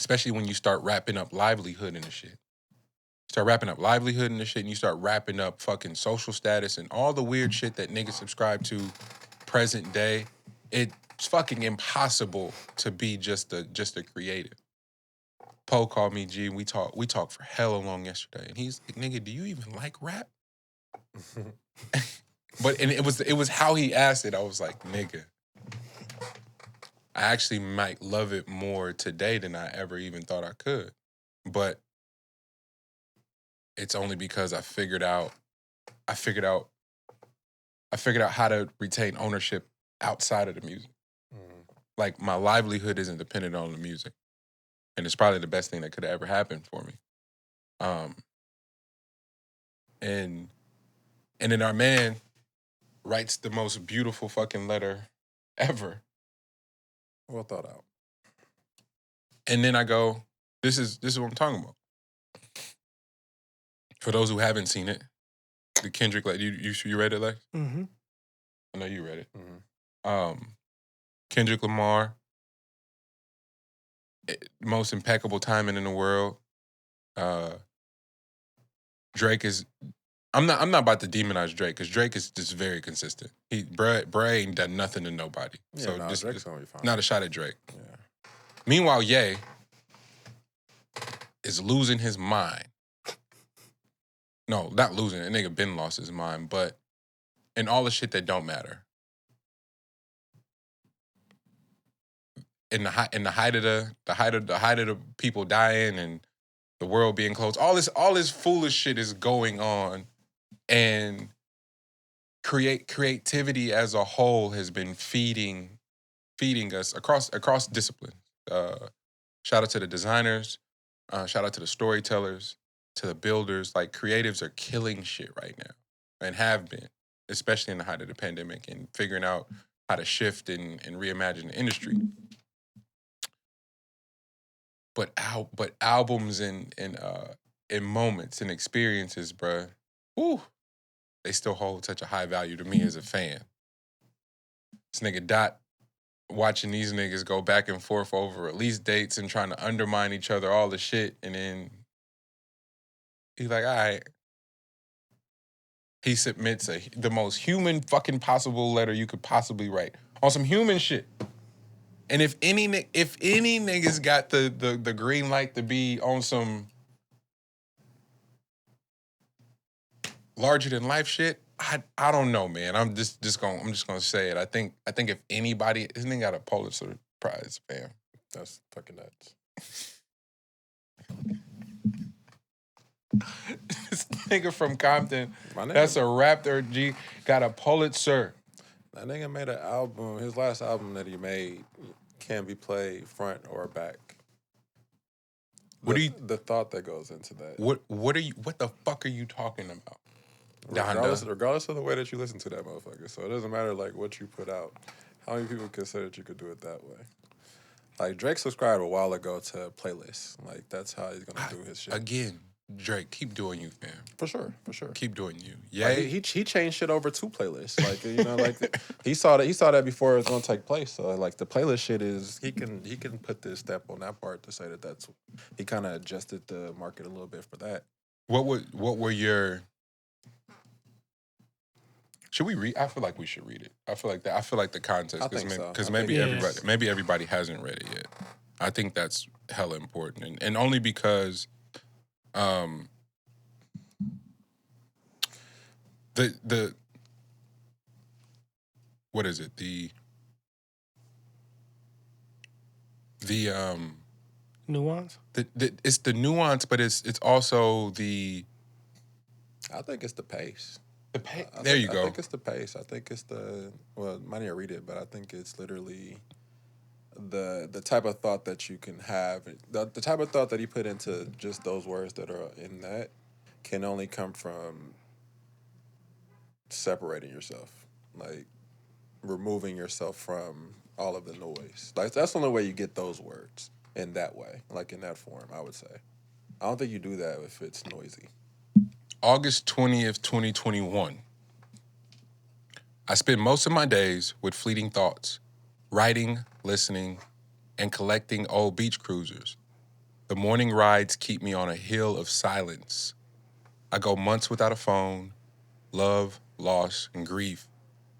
especially when you start wrapping up livelihood in the shit. Start wrapping up livelihood in the shit, and you start wrapping up fucking social status and all the weird shit that niggas subscribe to present day. It's fucking impossible to be just a creative. Poe called me G, and we talked for hella long yesterday, and he's like, "Nigga, do you even like rap?" But it was how he asked it. I was like, "Nigga, I actually might love it more today than I ever even thought I could." But it's only because I figured out how to retain ownership outside of the music. Like, my livelihood isn't dependent on the music. And it's probably the best thing that could have ever happened for me. And then our man writes the most beautiful fucking letter ever. Well thought out. And then I go, this is what I'm talking about. For those who haven't seen it, the Kendrick, like, you read it, Lex? Mm-hmm. I know you read it. Mm-hmm. Kendrick Lamar, most impeccable timing in the world. Drake is. I'm not about to demonize Drake, because Drake is just very consistent. Bruh ain't done nothing to nobody. Yeah, so no, Drake's gonna be fine. Not a shot at Drake. Yeah. Meanwhile, Ye is losing his mind. No, not losing. A nigga been lost his mind, but in all the shit that don't matter. In the height of the people dying and the world being closed, all this foolish shit is going on, and creativity as a whole has been feeding us across disciplines. Shout out to the designers, shout out to the storytellers, to the builders. Like, creatives are killing shit right now, and have been, especially in the height of the pandemic, and figuring out how to shift and reimagine the industry. But albums and moments and experiences, bruh, whew, they still hold such a high value to me as a fan. This nigga Dot, watching these niggas go back and forth over release dates and trying to undermine each other, all the shit, and then he's like, all right. He submits the most human fucking possible letter you could possibly write on some human shit. And if any niggas got the green light to be on some larger than life shit, I don't know, man. I'm just gonna say it. I think if anybody, this nigga got a Pulitzer Prize, fam. That's fucking nuts. This nigga from Compton, that's a Raptor G, got a Pulitzer. That nigga made an album. His last album that he made can be played front or back. The thought that goes into that? What the fuck are you talking about? Regardless of the way that you listen to that motherfucker. So it doesn't matter like what you put out. How many people consider that you could do it that way? Like, Drake subscribed a while ago to playlists. Like, that's how he's gonna do his shit. Again, Drake, keep doing you, fam. For sure. Keep doing you. Yeah. Like, he changed shit over to playlists. Like, you know, like he saw that before it was gonna take place. So like, the playlist shit is he can put this step on that part to say that's he kind of adjusted the market a little bit for that. What were your? Should we read? I feel like we should read it. I feel like the context, because maybe everybody hasn't read it yet. I think that's hella important, and only because the what is it, the nuance. It's the nuance, but it's also the. I think it's the pace. There you go. I think it's the pace. I think it's might not read it, but I think it's literally the type of thought that you can have. The type of thought that he put into just those words that are in that can only come from separating yourself, like removing yourself from all of the noise. Like, that's the only way you get those words in that way, like in that form, I would say. I don't think you do that if it's noisy. August 20th, 2021. I spend most of my days with fleeting thoughts, writing, listening, and collecting old beach cruisers, The morning rides keep me on a hill of silence. I go months without a phone. Love, loss, and grief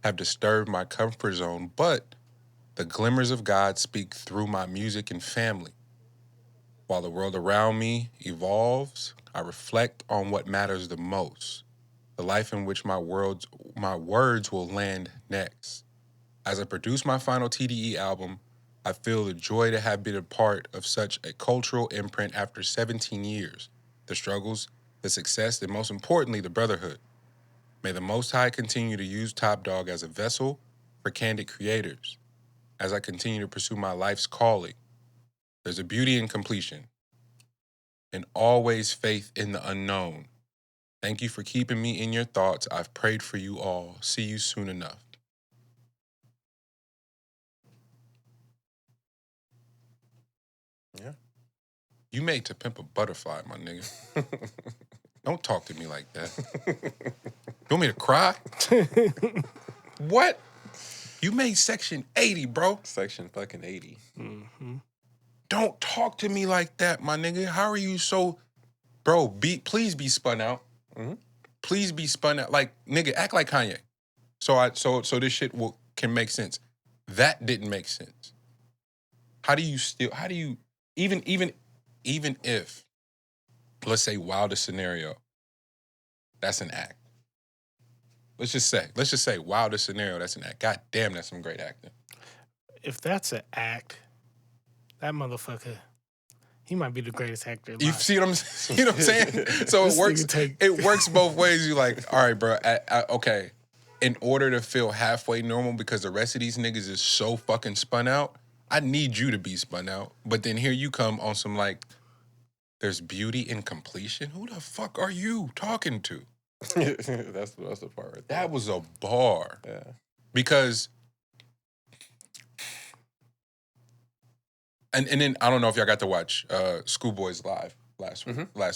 have disturbed my comfort zone, but the glimmers of God speak through my music and family. While the world around me evolves, I reflect on what matters the most, the life in which my words will land next. As I produce my final TDE album, I feel the joy to have been a part of such a cultural imprint after 17 years. The struggles, the success, and most importantly, the brotherhood. May the Most High continue to use Top Dog as a vessel for candid creators as I continue to pursue my life's calling. There's a beauty in completion and always faith in the unknown. Thank you for keeping me in your thoughts. I've prayed for you all. See you soon enough. Yeah. You made To Pimp a Butterfly, my nigga. Don't talk to me like that. You want me to cry? What? You made Section 80, bro. Section fucking 80. Mm-hmm. Don't talk to me like that, my nigga. How are you so... Bro, please be spun out. Mm-hmm. Please be spun out. Like, nigga, act like Kanye. So this shit can make sense. That didn't make sense. Even if, let's say, wildest scenario, that's an act. Let's just say wildest scenario, that's an act. God damn, that's some great acting. If that's an act, that motherfucker, he might be the greatest actor alive. You see what I'm saying? So This it works both ways. You're like, all right, bro, okay. In order to feel halfway normal, because the rest of these niggas is so fucking spun out, I need you to be spun out. But then here you come on some like, there's beauty in completion? Who the fuck are you talking to? That's the part right there. That was a bar. Yeah. Because, and then I don't know if y'all got to watch Schoolboy's live last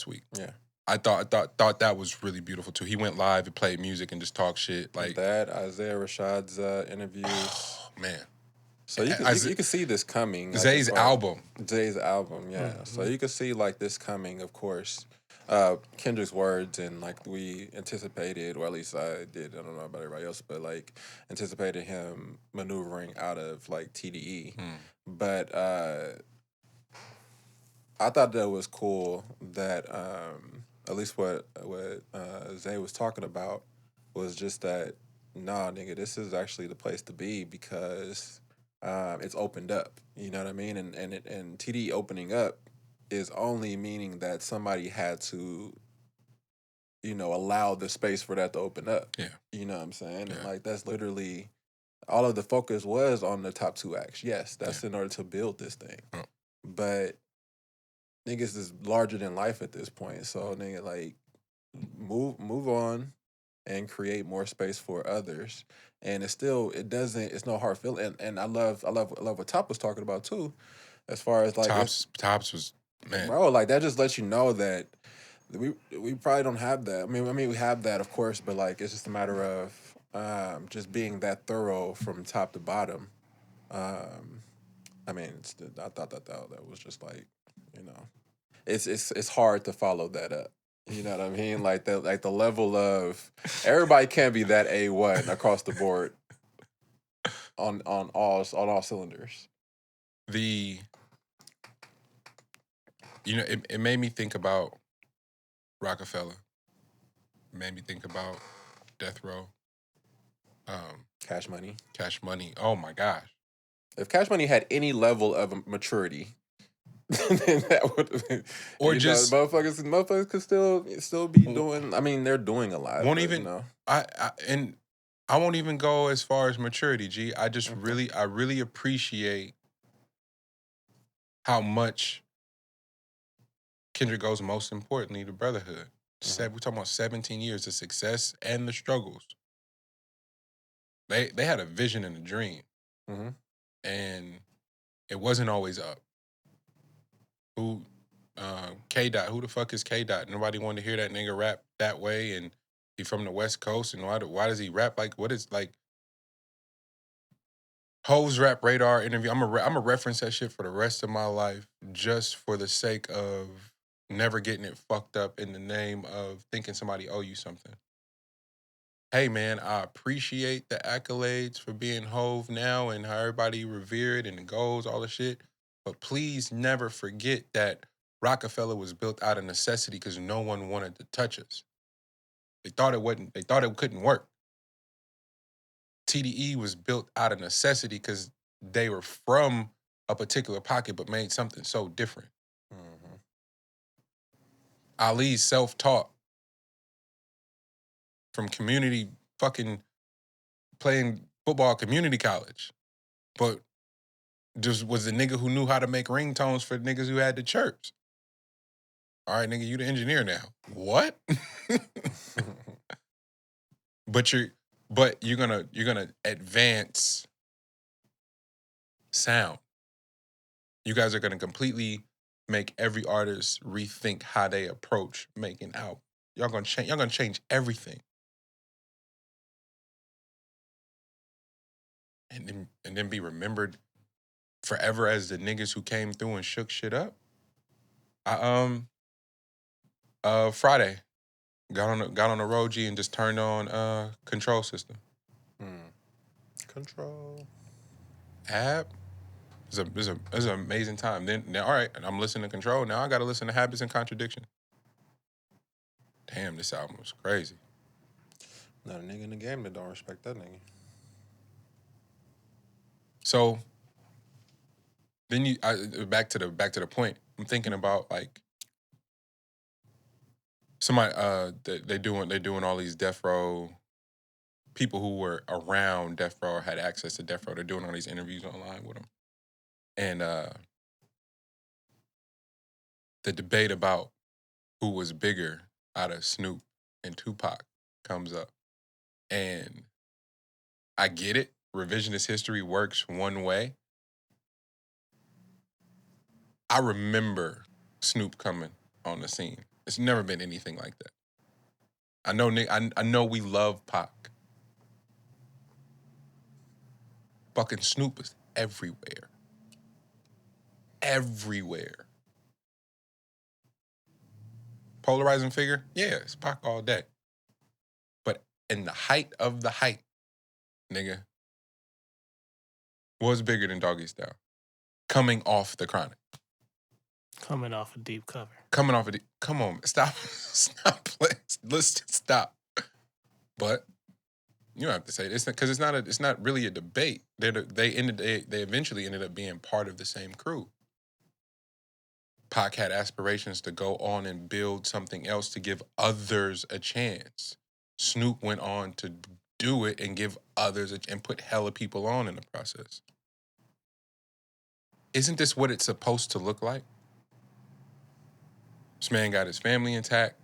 week. Yeah. I thought that was really beautiful too. He went live and played music and just talked shit. Like that, Isaiah Rashad's interviews. Oh, man. So you can see this coming. Zay's album. Zay's album, yeah. Mm-hmm. So you can see like this coming, of course. Kendrick's words, and like we anticipated, or at least I did, I don't know about everybody else, but like anticipated him maneuvering out of like TDE. But I thought that was cool that at least what Zay was talking about was just that, nah, nigga, this is actually the place to be because it's opened up. You know what I mean? And TDE opening up is only meaning that somebody had to, you know, allow the space for that to open up. Yeah. You know what I'm saying? Yeah. And like that's literally all of the focus was on the top 2 acts. Yes, that's in order to build this thing. Oh. But niggas is larger than life at this point. So nigga, like move on and create more space for others. And it's no hard feeling. And I love what Top was talking about too, as far as like Tops was, man, bro, like that just lets you know that we probably don't have that. I mean we have that, of course, but like it's just a matter of just being that thorough from top to bottom. I mean, I thought that was just like, you know, it's hard to follow that up. You know what I mean? Like the level of everybody can't be that A1 across the board on all cylinders. You know, it made me think about Rockefeller. It made me think about Death Row. Cash Money. Cash Money. Oh my gosh. If Cash Money had any level of maturity, then that would, or just motherfuckers could still be doing. I mean, they're doing a lot. Won't even. You know. I won't even go as far as maturity. G. I just really appreciate how much Kendrick goes, most importantly, the brotherhood. We're talking about 17 years of success and the struggles. They had a vision and a dream. And it wasn't always up. K-Dot, who the fuck is K-Dot? Nobody wanted to hear that nigga rap that way, and he from the West Coast, and why does he rap like, what is, like, Ho's Rap Radar interview. I'm a reference that shit for the rest of my life, just for the sake of never getting it fucked up in the name of thinking somebody owe you something. Hey man, I appreciate the accolades for being Hove now and how everybody revered and the goals, all the shit. But please never forget that Rockefeller was built out of necessity because no one wanted to touch us. They thought it couldn't work. TDE was built out of necessity because they were from a particular pocket but made something so different. Mm-hmm. Ali's self-taught from community fucking playing football community college. But just was the nigga who knew how to make ringtones for niggas who had the chirps. All right, nigga, you the engineer now. What? but you're gonna advance sound. You guys are gonna completely make every artist rethink how they approach making albums. Y'all gonna change everything. And then be remembered forever as the niggas who came through and shook shit up. Friday got on the road G and just turned on Control System. Control. App. It's an amazing time. Then all right, and I'm listening to Control. Now I gotta listen to Habits and Contradiction. Damn, this album was crazy. Not a nigga in the game that don't respect that nigga. So then back to the point. I'm thinking about like somebody they doing all these death row people who were around death row or had access to death row. They're doing all these interviews online with them, and the debate about who was bigger out of Snoop and Tupac comes up, and I get it. Revisionist history works one way. I remember Snoop coming on the scene. It's never been anything like that. I know we love Pac. Fucking Snoop was everywhere. Everywhere. Polarizing figure? Yeah, it's Pac all day. But in the height of the height, nigga, was bigger than Doggy Style. Coming off the Chronic. Coming off a deep cover. Come on, stop playing. Let's just stop. But you don't have to say this because it's not really a debate. They eventually ended up being part of the same crew. Pac had aspirations to go on and build something else to give others a chance. Snoop went on to do it and give others and put hella people on in the process. Isn't this what it's supposed to look like? This man got his family intact.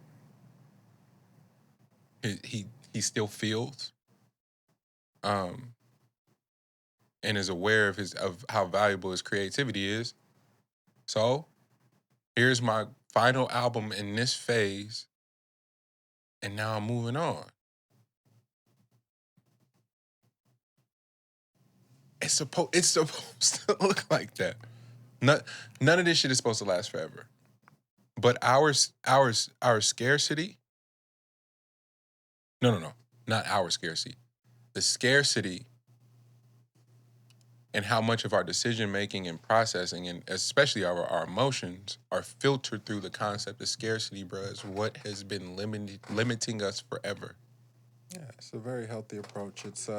He still feels, and is aware of how valuable his creativity is. So, here's my final album in this phase, and now I'm moving on. It's supposed to look like that. None of this shit is supposed to last forever. But our scarcity. No, not our scarcity. The scarcity and how much of our decision making and processing, and especially our emotions, are filtered through the concept of scarcity, bro, is what has been limiting us forever. Yeah, it's a very healthy approach. It's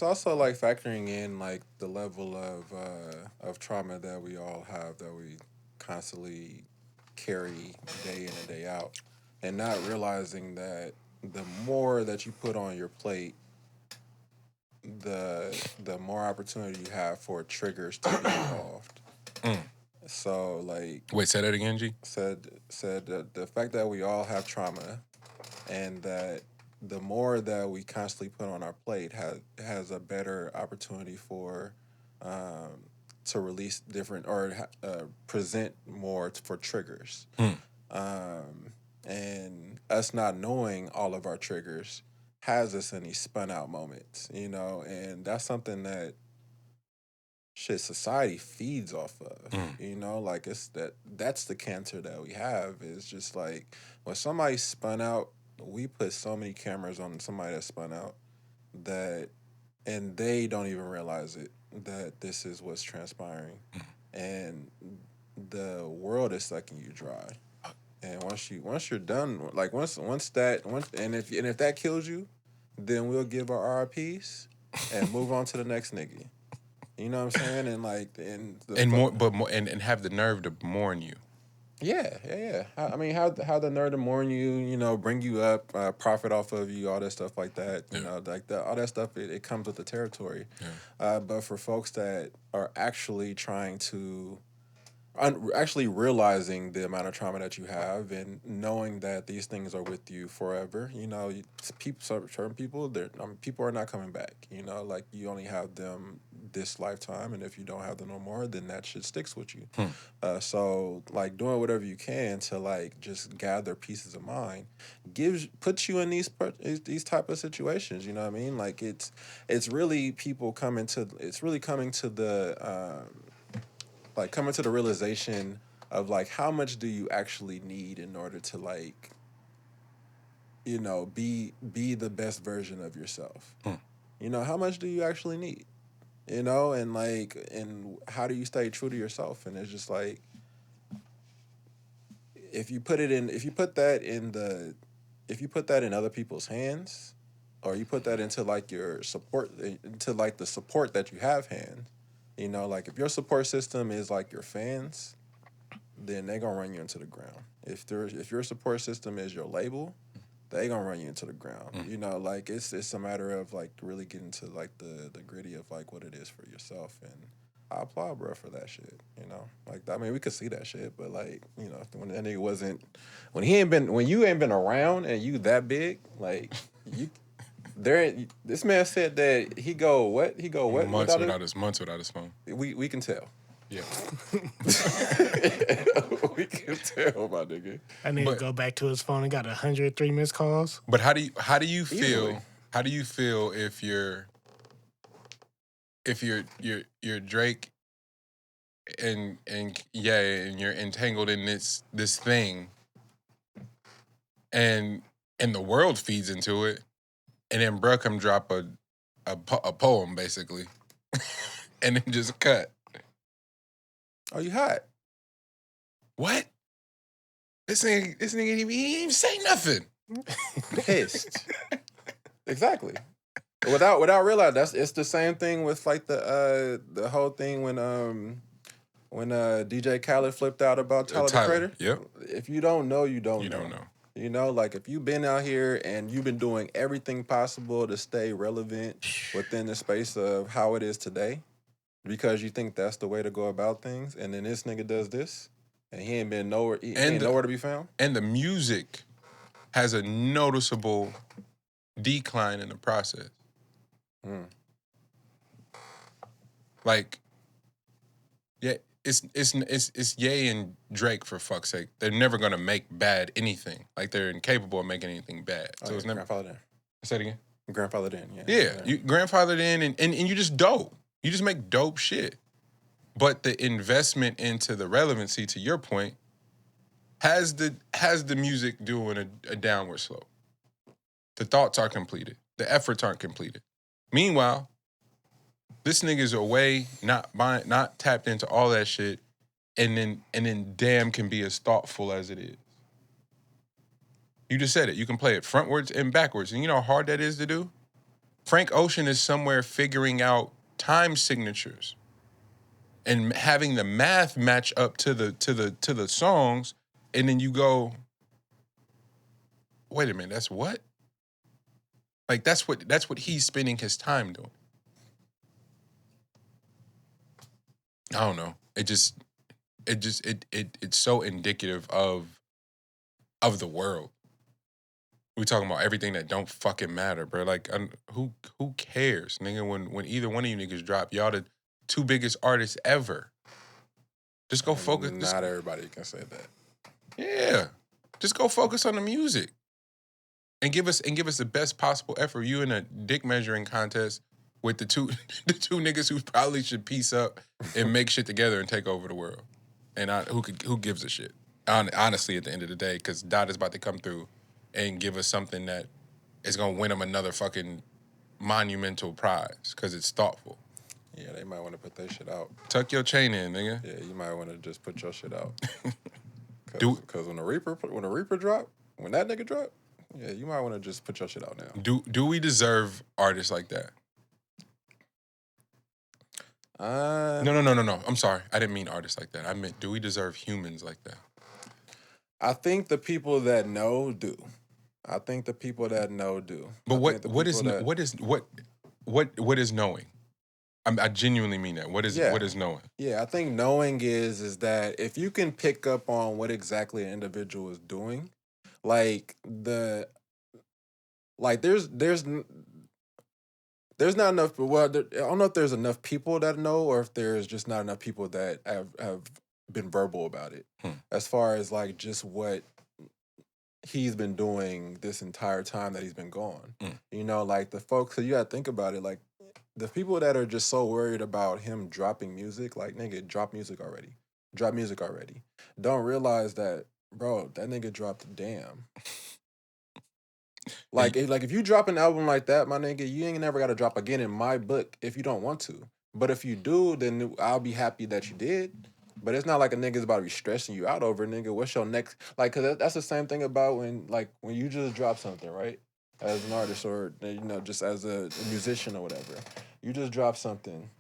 also like factoring in like the level of trauma that we all have, that we constantly carry day in and day out, and not realizing that the more that you put on your plate, the more opportunity you have for triggers to be involved. So like, wait, say that again, G. Said that the fact that we all have trauma, and that the more that we constantly put on our plate has a better opportunity for to release different or present more for triggers. And us not knowing all of our triggers has us in these spun out moments, you know, and that's something that shit society feeds off of. You know, like that's the cancer that we have. Is just like when somebody's spun out, we put so many cameras on somebody that spun out that and they don't even realize it that this is what's transpiring. And the world is sucking you dry. And once you're done, like once and if that kills you, then we'll give our RIPs and move on to the next nigga. You know what I'm saying? And like and have the nerve to mourn you. Yeah. I mean, how the nerve to mourn you, you know, bring you up, profit off of you, all that stuff like that. You know, like all that stuff. It comes with the territory. Yeah. But for folks that are actually trying to actually realizing the amount of trauma that you have and knowing that these things are with you forever, you know, certain people, people are not coming back. You know, like you only have them this lifetime, and if you don't have them no more, then that shit sticks with you. So, like doing whatever you can to like just gather pieces of mind puts you in these type of situations. You know what I mean? Like it's really coming to the coming to the realization of like how much do you actually need in order to like, you know, be the best version of yourself. You know, how much do you actually need? You know, and how do you stay true to yourself? And it's just like if you put that in other people's hands, or you put that into like your support, into like the support that you have hands. You know, like if your support system is like your fans, then they gonna run you into the ground. If your support system is your label, they gonna run you into the ground. You know, like it's a matter of like really getting to like the gritty of like what it is for yourself. And I applaud bro for that shit. You know, like I mean we could see that shit, but like you know when that nigga when you ain't been around and you that big, like you. This man said that he go what Months without his phone. We can tell. Yeah. We can tell, my nigga. I need to go back to his phone and got 103 missed calls. But how do you feel? Easily. How do you feel if you're Drake and you're entangled in this thing and the world feeds into it, and then bruh come drop a poem basically, and then just cut. Oh, you hot? What? This nigga didn't even say nothing. Pissed. Exactly. Without realizing, it's the same thing with like the whole thing when DJ Khaled flipped out about Tyler the Creator. Yep. If you don't know, you don't know. Don't know. You know, like if you've been out here and you've been doing everything possible to stay relevant within the space of how it is today, because you think that's the way to go about things, and then this nigga does this, and he ain't been nowhere, nowhere to be found. And the music has a noticeable decline in the process. Like, yeah, it's Ye and Drake for fuck's sake. They're never gonna make bad anything. Like they're incapable of making anything bad. So it's never. Grandfathered in. Say it again. Grandfathered in. Yeah. Yeah, you grandfathered in, and you just dope. You just make dope shit. But the investment into the relevancy, to your point, has the music doing a downward slope. The thoughts are completed. The efforts aren't completed. Meanwhile, this nigga's away, not tapped into all that shit, and then damn can be as thoughtful as it is. You just said it. You can play it frontwards and backwards. And you know how hard that is to do? Frank Ocean is somewhere figuring out time signatures and having the math match up to the songs, and then you go, wait a minute, that's what? Like that's what he's spending his time doing. I don't know. It's so indicative of the world. We talking about everything that don't fucking matter, bro. Like, who cares, nigga? When either one of you niggas drop, y'all the two biggest artists ever. Just go focus. Not everybody can say that. Yeah, just go focus on the music. and give us the best possible effort. You in a dick measuring contest with the two niggas who probably should peace up and make shit together and take over the world. And who gives a shit? Honestly, at the end of the day, because Dot is about to come through and give us something that is gonna win him another fucking monumental prize because it's thoughtful. Yeah, they might want to put that shit out. Tuck your chain in, nigga. Yeah, you might want to just put your shit out. Because when the Reaper drop, when that nigga drop, yeah, you might want to just put your shit out now. Do we deserve artists like that? No. I'm sorry. I didn't mean artists like that. I meant, do we deserve humans like that? I think the people that know do. But what is knowing? I genuinely mean that. What is knowing? Yeah, I think knowing is that if you can pick up on what exactly an individual is doing, there's not enough. Well, I don't know if there's enough people that know, or if there's just not enough people that have been verbal about it. As far as like just what he's been doing this entire time that he's been gone. You know, like the folks. So you gotta think about it, like. The people that are just so worried about him dropping music, like, nigga, drop music already. Don't realize that, bro, that nigga dropped Damn. If you drop an album like that, my nigga, you ain't never got to drop again in my book if you don't want to. But if you do, then I'll be happy that you did. But it's not like a nigga's about to be stressing you out over, nigga, what's your next... Like, because that's the same thing about when you just drop something, right? As an artist or, you know, just as a musician or whatever. You just drop something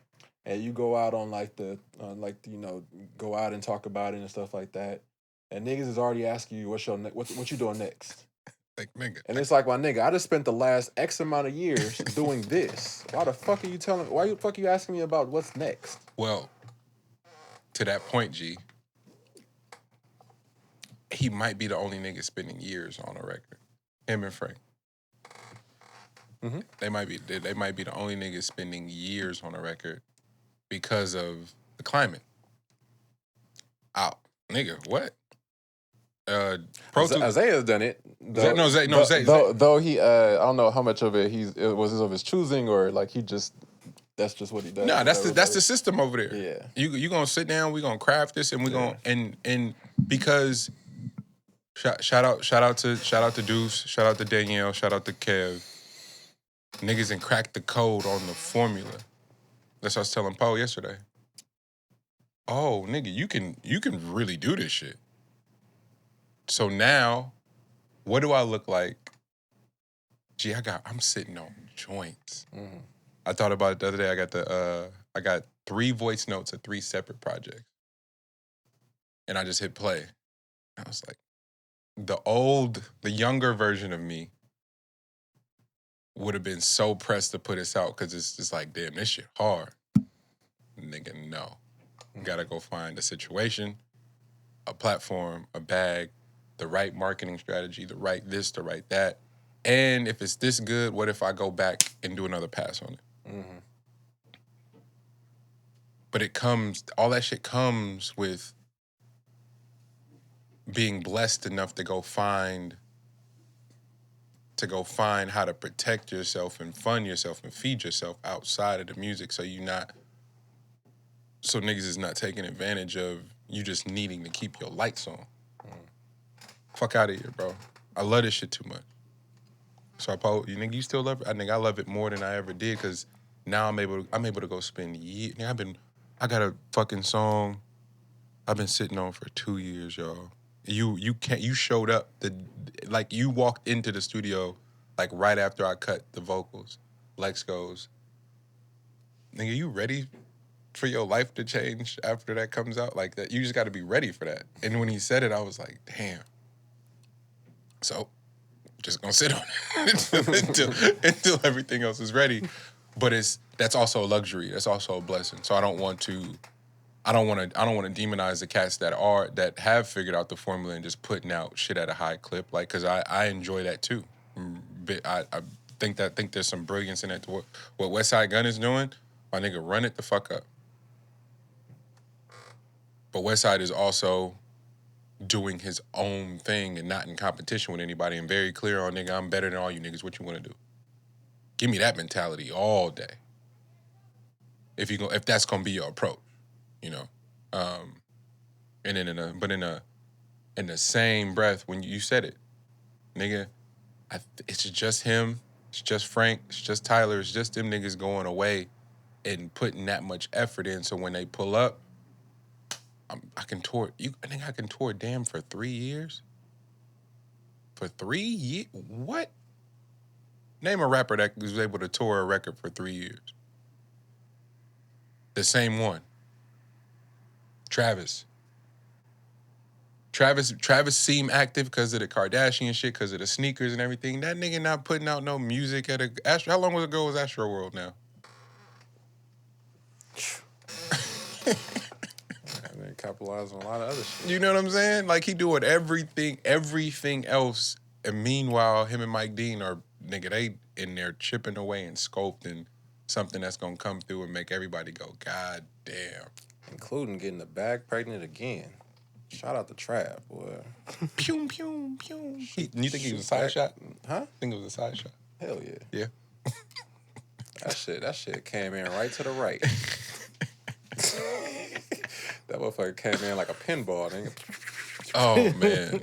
and you go out on go out and talk about it and stuff like that. And niggas is already asking you what you doing next. Like, nigga. And it's like, my nigga, I just spent the last X amount of years doing this. Why the fuck are you asking me about what's next? Well, to that point, G, he might be the only nigga spending years on a record. Him and Frank. Mm-hmm. They might be the only niggas spending years on a record because of the climate. Nigga, what? Isaiah's done it. Though he, I don't know how much of it was of his choosing or like that's just what he does. No, that's the system over there. Yeah, you gonna sit down, we gonna craft this, and we gonna and because shout out to Deuce, shout out to Danielle, shout out to Kev. Niggas and cracked the code on the formula. That's what I was telling Poe yesterday. Oh, nigga, you can really do this shit. So now, what do I look like? Gee, I'm sitting on joints. Mm-hmm. I thought about it the other day. I got 3 voice notes of 3 separate projects. And I just hit play. I was like, the younger version of me would have been so pressed to put this out because it's just like, damn, this shit hard. Nigga, no. Gotta go find a situation, a platform, a bag, the right marketing strategy, the right this, the right that. And if it's this good, what if I go back and do another pass on it? Mm-hmm. But all that shit comes with being blessed enough to go find how to protect yourself and fund yourself and feed yourself outside of the music so niggas is not taking advantage of you just needing to keep your lights on. Fuck out of here, bro. I love this shit too much. So you still love it? I think I love it more than I ever did because now I'm able to go spend years. I got a fucking song I've been sitting on for 2 years, y'all. You showed up you walked into the studio like right after I cut the vocals. Lex goes, nigga, you ready for your life to change after that comes out? Like that, you just got to be ready for that. And when he said it, I was like, damn. So, just gonna sit on it until everything else is ready. But that's also a luxury. That's also a blessing. So I don't want to demonize the cats that have figured out the formula and just putting out shit at a high clip. Like, cause I enjoy that too. I think there's some brilliance in it. What Westside Gunn is doing, my nigga, run it the fuck up. But Westside is also doing his own thing and not in competition with anybody and very clear on, nigga, I'm better than all you niggas. What you want to do? Give me that mentality all day. If that's gonna be your approach, you know. And then in the same breath, when you said it, nigga, it's just him, it's just Frank, it's just Tyler, it's just them niggas going away and putting that much effort in. So when they pull up, I can tour. I think I can tour damn for 3 years. For 3 years? What? Name a rapper that was able to tour a record for 3 years. The same one. Travis seemed active because of the Kardashian shit, because of the sneakers and everything. That nigga not putting out no music at how long ago was Astro World now? And then capitalize on a lot of other shit. You know what I'm saying? Like, he doing everything else. And meanwhile, him and Mike Dean are, nigga, they in there chipping away and sculpting something that's gonna come through and make everybody go, God damn. Including getting the bag pregnant again. Shout out to Trav, boy. Pew, pew, pew. You think he was a side shot? Huh? I think it was a side shot. Hell yeah. Yeah. That shit came in right to the right. That motherfucker came in like a pinball, nigga. Oh, man.